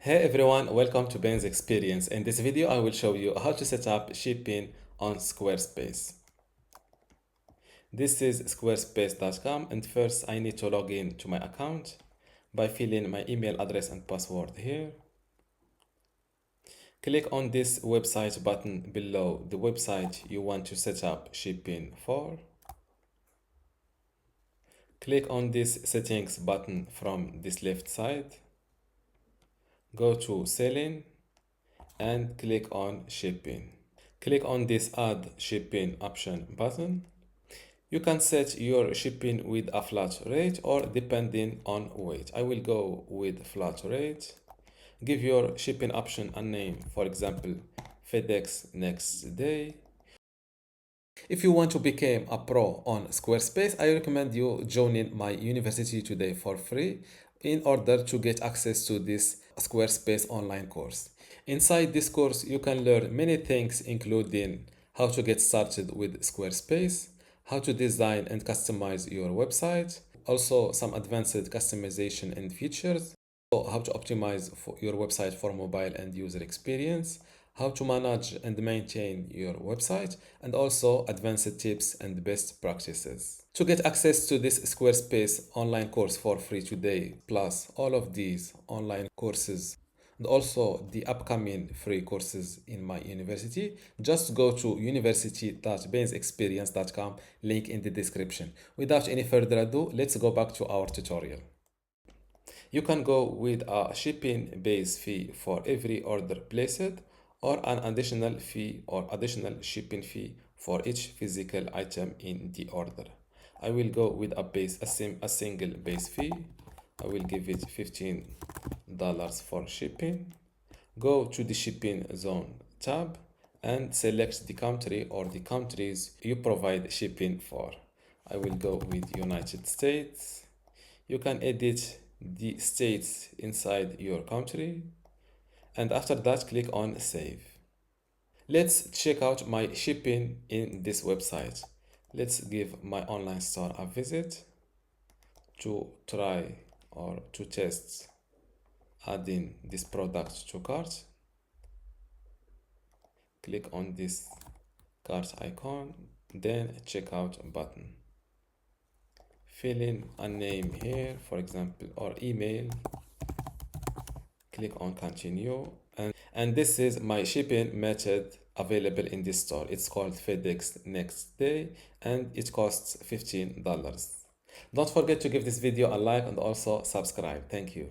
Hey everyone, welcome to Ben's Experience. In this video, I will show you how to set up shipping on Squarespace. This is squarespace.com, and first I need to log in to my account by filling my email address and password here. Click on this website button below the website you want to set up shipping for. Click on this settings button from this left side. Go to selling and click on shipping. Click on this add shipping option button. You can set your shipping with a flat rate or depending on weight. I will go with flat rate. Give your shipping option a name, for example, FedEx next day. If you want to become a pro on Squarespace, I recommend you joining my university today for free in order to get access to this Squarespace online course. Inside this course, you can learn many things, including how to get started with Squarespace, how to design and customize your website, also some advanced customization and features, how to optimize for your website for mobile and user experience, how to manage and maintain your website, and also advanced tips and best practices. To get access to this Squarespace online course for free today, plus all of these online courses and also the upcoming free courses in my university, just go to university.bensexperience.com, link in the description. Without any further ado, let's go back to our tutorial. You can go with a shipping base fee for every order placed, or an additional fee or additional shipping fee for each physical item in the order. I will go with a single base fee. I will give it $15 for shipping. Go to the shipping zone tab and select the country or the countries you provide shipping for. I will go with United States. You can edit the states inside your country, and after that click on save. Let's check out my shipping in this website. Let's give my online store a visit to try or to test adding this product to cart. Click on this cart icon, then checkout button. Fill in a name here, for example, or email. Click on continue, and this is my shipping method available in this store. It's called FedEx next day and it costs $15. Don't forget to give this video a like and also subscribe. Thank you.